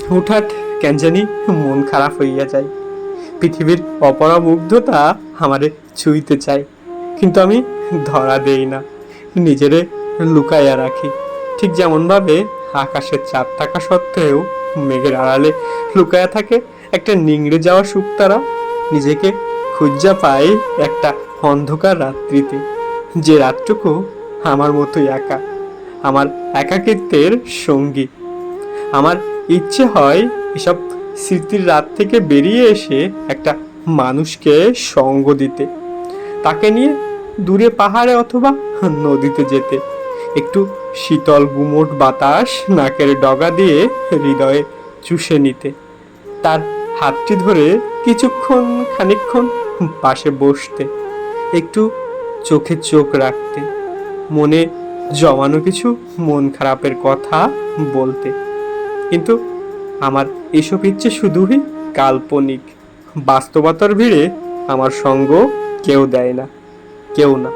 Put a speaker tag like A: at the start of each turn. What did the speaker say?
A: হুটহাট কেন জানি মন খারাপ হইয়া যায়। পৃথিবীর অপরামুগ্ধতা আমারে ছুঁইতে চায়, কিন্তু আমি ধরা দেই না, নিজেরে লুকাইয়া রাখি। ঠিক যেমনভাবে আকাশের চাঁদ থাকা সত্ত্বেও মেঘের আড়ালে লুকায়া থাকে একটা নিংড়ে যাওয়া শুকতারা, নিজেকে খুঁজা পায় একটা অন্ধকার রাত্রিতে, যে রাতটুকু আমার মতোই একা, আমার একাকিত্বের সঙ্গী। আমার ইচ্ছে হয় এসব স্মৃতির রাত থেকে বেরিয়ে এসে একটা মানুষকে সঙ্গ দিতে, তাকে নিয়ে দূরে পাহাড়ে অথবা নদীতে যেতে, একটু শীতল গুমোট বাতাস নাকের ডগা দিয়ে হৃদয়ে চুষে নিতে, তার হাতটি ধরে খানিকক্ষণ পাশে বসতে, একটু চোখে চোখ রাখতে, মনে জমানো কিছু মন খারাপের কথা বলতে। কিন্তু আমার এসব ইচ্ছে শুধুই কাল্পনিক। বাস্তবতার ভিড়ে আমার সঙ্গ কেউ দেয় না, কেউ না।